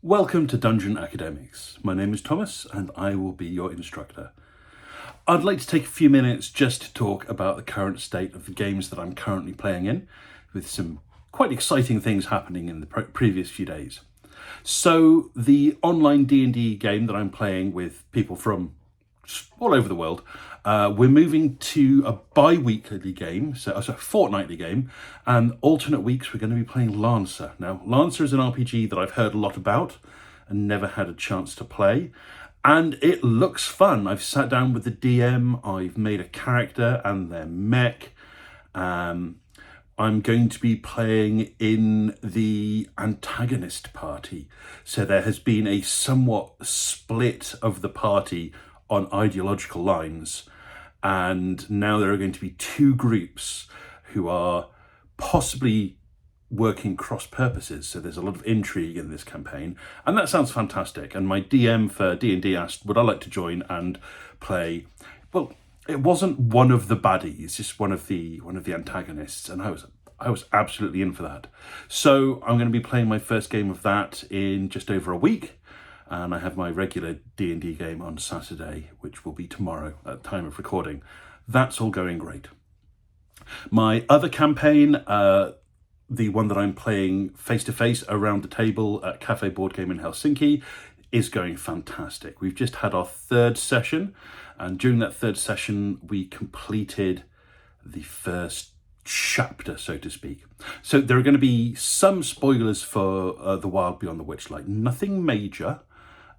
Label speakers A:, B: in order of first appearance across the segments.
A: Welcome to Dungeon Academics. My name is Thomas and I will be your instructor. I'd like to take a few minutes just to talk about the current state of the games that I'm currently playing in, with some quite exciting things happening in the previous few days. So the online D&D game that I'm playing with people from all over the world, we're moving to a bi-weekly game, so a fortnightly game, and alternate weeks we're going to be playing Lancer. Now, Lancer is an RPG that I've heard a lot about and never had a chance to play, and it looks fun. I've sat down with the DM, I've made a character and their mech. I'm going to be playing in the antagonist party. So there has been a somewhat split of the party on ideological lines. And now there are going to be two groups who are possibly working cross purposes. So there's a lot of intrigue in this campaign. And that sounds fantastic. And my DM for D&D asked, would I like to join and play? Well, it wasn't one of the baddies, just one of the antagonists, and I was absolutely in for that. So I'm going to be playing my first game of that in just over a week, and I have my regular D&D game on Saturday, which will be tomorrow at the time of recording. That's all going great. My other campaign, the one that I'm playing face-to-face around the table at Cafe Board Game in Helsinki, is going fantastic. We've just had our third session, and during that third session, we completed the first chapter, so to speak. So there are going to be some spoilers for The Wild Beyond the Witchlight. Nothing major,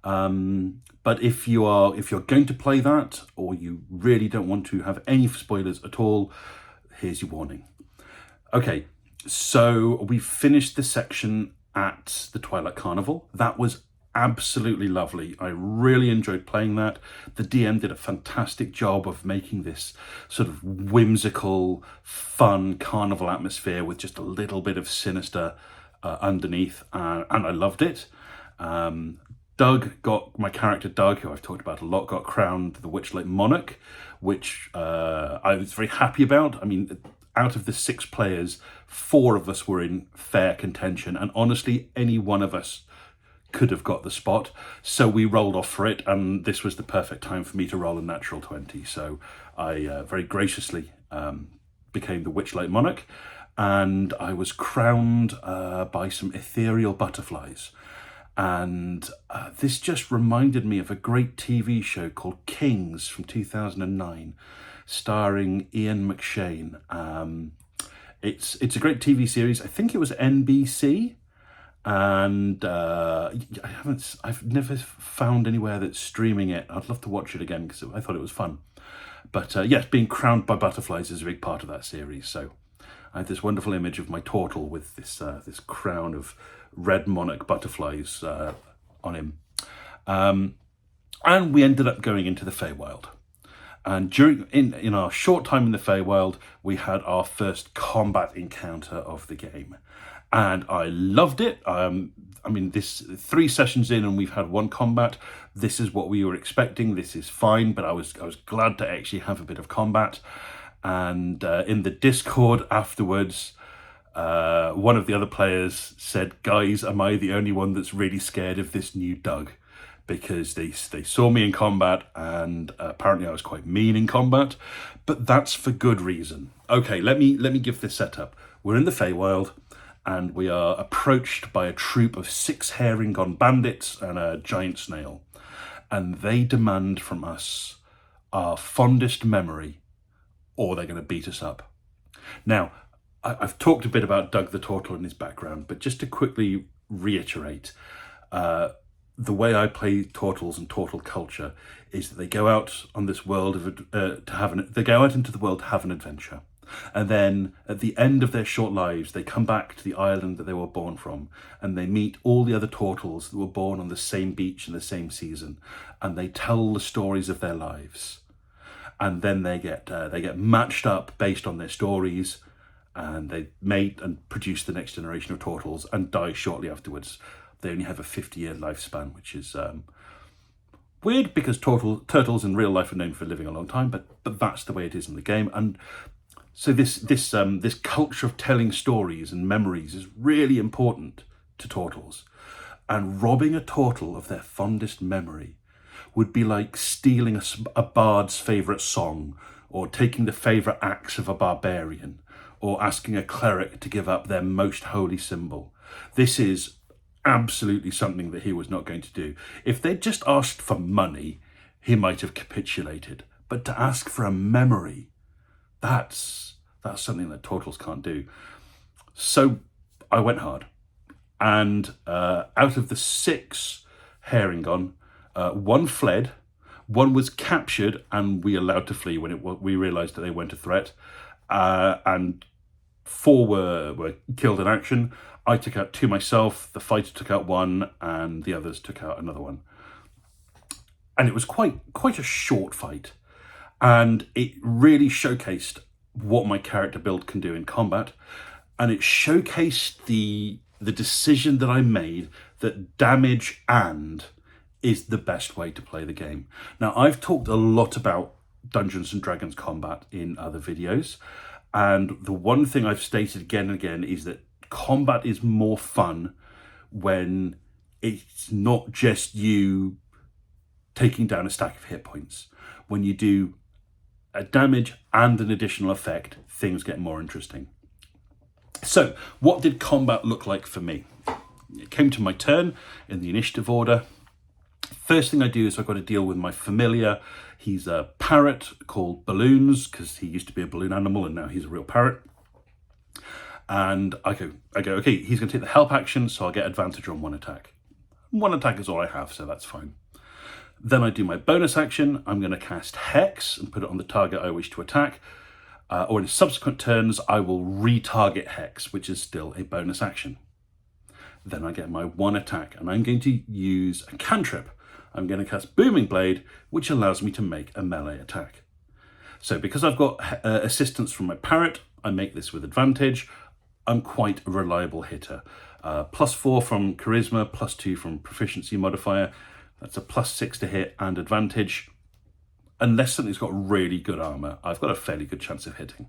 A: but if you're going to play that, or you really don't want to have any spoilers at all, here's your warning. Okay, so we finished the section at the Twilight Carnival. That was absolutely lovely. I really enjoyed playing that. The DM did a fantastic job of making this sort of whimsical, fun carnival atmosphere with just a little bit of sinister underneath, and I loved it. My character Doug, who I've talked about a lot, got crowned the Witchlight Monarch, which I was very happy about. I mean, out of the 6 players, 4 of us were in fair contention, and honestly, any one of us could have got the spot. So we rolled off for it, and this was the perfect time for me to roll a natural 20. So I very graciously became the Witchlight Monarch, and I was crowned by some ethereal butterflies. And this just reminded me of a great TV show called Kings from 2009, starring Ian McShane. It's a great TV series. I think it was NBC. And I've never found anywhere that's streaming it. I'd love to watch it again because I thought it was fun. But yes, being crowned by butterflies is a big part of that series. So I have this wonderful image of my Tortle with this crown of red monarch butterflies on him. And we ended up going into the Feywild. And in our short time in the Feywild, we had our first combat encounter of the game. And I loved it. I mean, this 3 sessions in and we've had 1 combat. This is what we were expecting. This is fine, but I was glad to actually have a bit of combat. And in the Discord afterwards, one of the other players said, "Guys, am I the only one that's really scared of this new Doug?" Because they saw me in combat, and apparently I was quite mean in combat, but that's for good reason. Okay, let me give this setup. We're in the Feywild, and we are approached by a troop of 6 hair-ring-gone bandits and a giant snail. And they demand from us our fondest memory, or they're going to beat us up. Now, I've talked a bit about Doug the Tortle and his background, but just to quickly reiterate, the way I play Tortles and Tortle culture is that they go out on this world they go out into the world to have an adventure. And then at the end of their short lives, they come back to the island that they were born from, and they meet all the other Tortles that were born on the same beach in the same season, and they tell the stories of their lives. And then they get matched up based on their stories, and they mate and produce the next generation of Tortles and die shortly afterwards. They only have a 50-year lifespan, which is weird because turtles in real life are known for living a long time, but that's the way it is in the game. And so this culture of telling stories and memories is really important to Tortles. And robbing a Tortle of their fondest memory would be like stealing a bard's favourite song, or taking the favourite axe of a barbarian, or asking a cleric to give up their most holy symbol. This is absolutely something that he was not going to do. If they'd just asked for money, he might have capitulated. But to ask for a memory, that's something that Tortles can't do. So I went hard. And out of the 6 Harengon, 1 fled, 1 was captured, and we allowed to flee when we realised that they weren't a threat. And 4 were killed in action. I took out 2 myself, the fighter took out 1, and the others took out another 1. And it was quite a short fight. And it really showcased what my character build can do in combat. And it showcased the decision that I made that damage and is the best way to play the game. Now, I've talked a lot about Dungeons and Dragons combat in other videos. And the one thing I've stated again and again is that combat is more fun when it's not just you taking down a stack of hit points. When you do a damage and an additional effect, things get more interesting. So, what did combat look like for me? It came to my turn in the initiative order. First thing I do is I've got to deal with my familiar. He's a parrot called Balloons, because he used to be a balloon animal and now he's a real parrot. And I go, okay, he's going to take the help action, so I'll get advantage on 1 attack. 1 attack is all I have, so that's fine. Then I do my bonus action. I'm going to cast Hex and put it on the target I wish to attack. Or in subsequent turns, I will retarget Hex, which is still a bonus action. Then I get my 1 attack, and I'm going to use a cantrip. I'm going to cast Booming Blade, which allows me to make a melee attack. So because I've got assistance from my parrot, I make this with advantage. I'm quite a reliable hitter. +4 from charisma, +2 from proficiency modifier. That's a +6 to hit and advantage. Unless something's got really good armor, I've got a fairly good chance of hitting.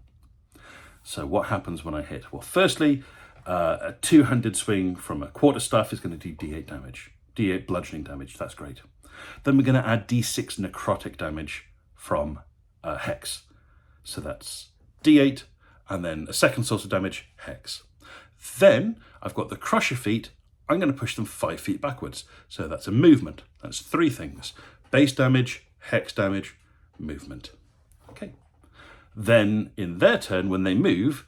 A: So what happens when I hit? Well, firstly, a 2-handed swing from a quarterstaff is going to do D8 damage. D8 bludgeoning damage, that's great. Then we're going to add D6 necrotic damage from Hex. So that's D8, and then a second source of damage, Hex. Then I've got the Crusher feat. I'm going to push them 5 feet backwards. So that's a movement. That's 3 things. Base damage, Hex damage, movement. Okay. Then in their turn, when they move,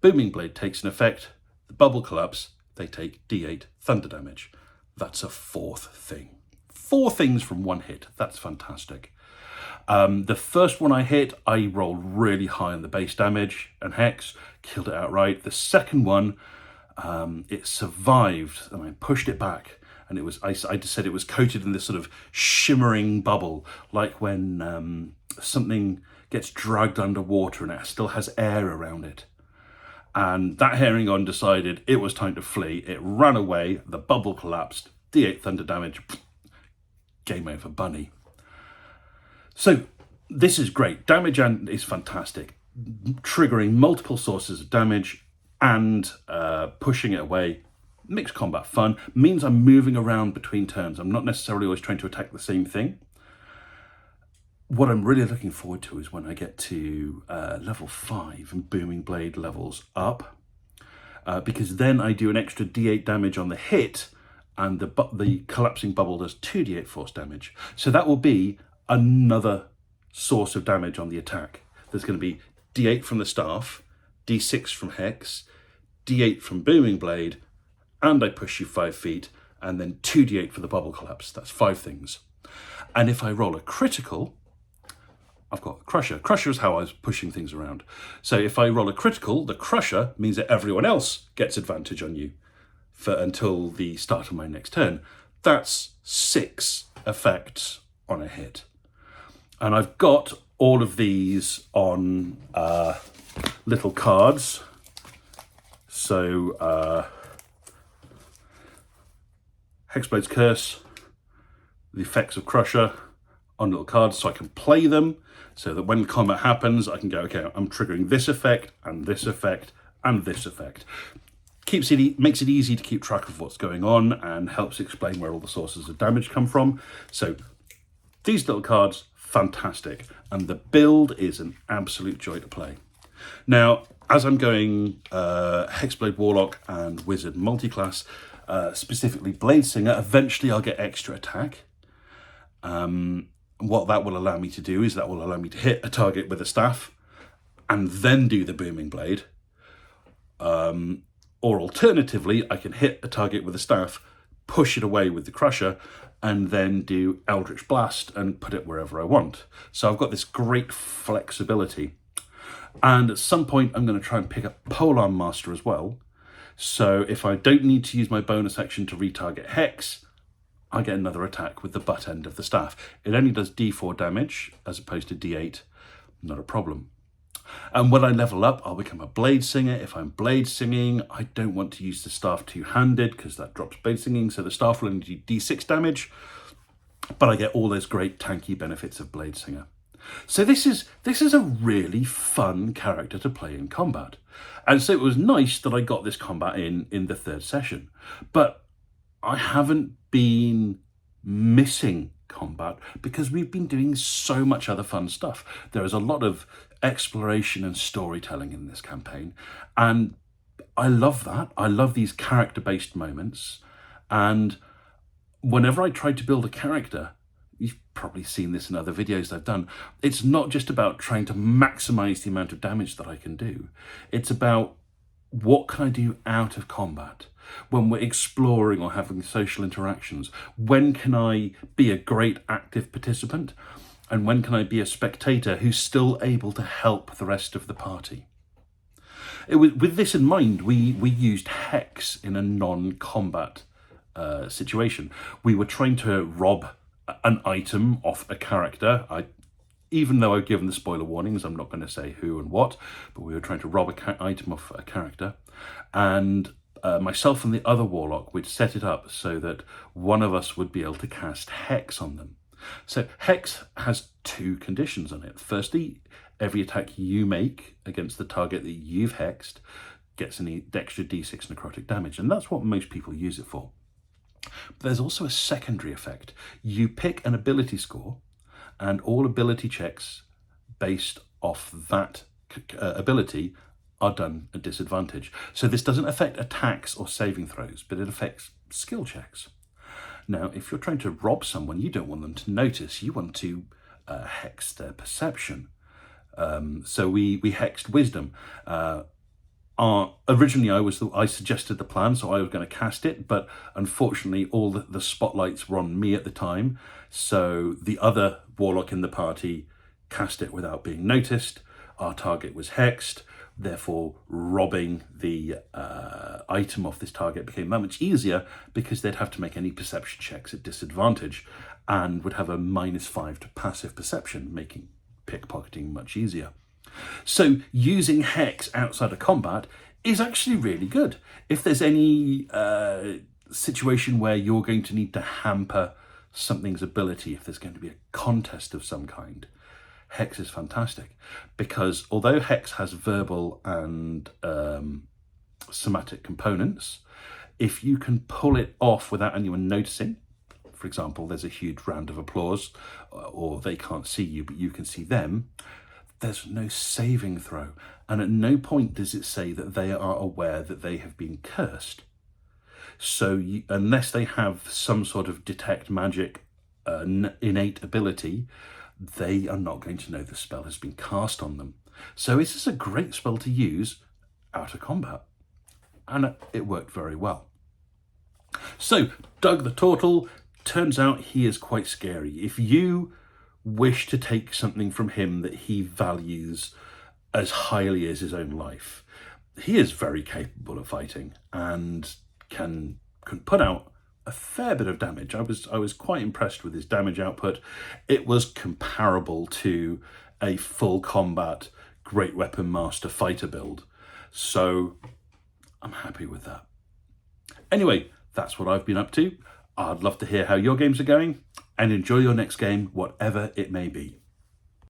A: Booming Blade takes an effect. The bubble collapse, they take D8 thunder damage. That's a 4th thing. 4 things from 1 hit. That's fantastic. The first one I hit, I rolled really high on the base damage and Hex, killed it outright. The second one, it survived, and I pushed it back, and it was I just said it was coated in this sort of shimmering bubble, like when something gets dragged underwater and it still has air around it. And that Harengon decided it was time to flee. It ran away, the bubble collapsed, D8 thunder damage, game over bunny. So this is great. Damage and is fantastic. Triggering multiple sources of damage and pushing it away makes combat fun. Means I'm moving around between turns. I'm not necessarily always trying to attack the same thing. What I'm really looking forward to is when I get to level 5 and Booming Blade levels up, because then I do an extra D8 damage on the hit, and the collapsing bubble does 2d8 force damage. So that will be another source of damage on the attack. There's going to be D8 from the staff, D6 from Hex, D8 from Booming Blade, and I push you 5 feet, and then 2d8 for the bubble collapse. That's 5 things. And if I roll a critical, I've got Crusher. Crusher is how I was pushing things around. So if I roll a critical, the Crusher means that everyone else gets advantage on you until the start of my next turn. That's 6 effects on a hit. And I've got all of these on little cards. So Hexblade's Curse, the effects of Crusher on little cards, so I can play them, so that when combat happens, I can go, okay, I'm triggering this effect, and this effect, and this effect. makes it easy to keep track of what's going on and helps explain where all the sources of damage come from. So these little cards, fantastic. And the build is an absolute joy to play. Now, as I'm going Hexblade Warlock and Wizard multiclass, specifically Blade Singer, eventually I'll get extra attack. What that will allow me to do is that will allow me to hit a target with a staff and then do the Booming Blade. Or alternatively, I can hit a target with a staff, push it away with the Crusher, and then do Eldritch Blast and put it wherever I want. So I've got this great flexibility. And at some point, I'm going to try and pick up Polearm Master as well. So if I don't need to use my bonus action to retarget Hex, I get another attack with the butt end of the staff. It only does D4 damage as opposed to D8. Not a problem. And when I level up, I'll become a Blade Singer. If I'm Blade Singing, I don't want to use the staff two-handed because that drops Blade Singing. So the staff will only do D6 damage, but I get all those great tanky benefits of Blade Singer. So this is a really fun character to play in combat. And so it was nice that I got this combat in the third session. But I haven't been missing combat because we've been doing so much other fun stuff. There is a lot of exploration and storytelling in this campaign, and I love that. I love these character-based moments, and whenever I try to build a character, you've probably seen this in other videos I've done, it's not just about trying to maximize the amount of damage that I can do. It's about what can I do out of combat? When we're exploring or having social interactions, when can I be a great active participant? And when can I be a spectator who's still able to help the rest of the party? With this in mind, we used Hex in a non-combat situation. We were trying to rob an item off a character. Even though I've given the spoiler warnings, I'm not going to say who and what, but we were trying to rob an item off a character. And myself and the other Warlock would set it up so that one of us would be able to cast Hex on them. So Hex has two conditions on it. Firstly, every attack you make against the target that you've hexed gets an extra D6 necrotic damage, and that's what most people use it for. But there's also a secondary effect. You pick an ability score, and all ability checks based off that ability are done at disadvantage. So this doesn't affect attacks or saving throws, but it affects skill checks. Now, if you're trying to rob someone, you don't want them to notice. You want to hex their perception. So we hexed Wisdom. Originally, I suggested the plan, so I was going to cast it, but unfortunately, all the spotlights were on me at the time. So the other Warlock in the party cast it without being noticed. Our target was hexed. Therefore, robbing the item off this target became that much easier because they'd have to make any perception checks at disadvantage and would have a -5 to passive perception, making pickpocketing much easier. So using Hex outside of combat is actually really good. If there's any situation where you're going to need to hamper something's ability, if there's going to be a contest of some kind, Hex is fantastic, because although Hex has verbal and somatic components, if you can pull it off without anyone noticing, for example, there's a huge round of applause, or they can't see you, but you can see them, there's no saving throw. And at no point does it say that they are aware that they have been cursed. So unless they have some sort of detect magic innate ability, they are not going to know the spell has been cast on them. So this is a great spell to use out of combat. And it worked very well. So, Doug the Tortle, turns out he is quite scary. If you wish to take something from him that he values as highly as his own life, he is very capable of fighting and can put out a fair bit of damage. I was quite impressed with his damage output. It was comparable to a full combat Great Weapon Master fighter build. So I'm happy with that. Anyway, that's what I've been up to. I'd love to hear how your games are going, and enjoy your next game, whatever it may be.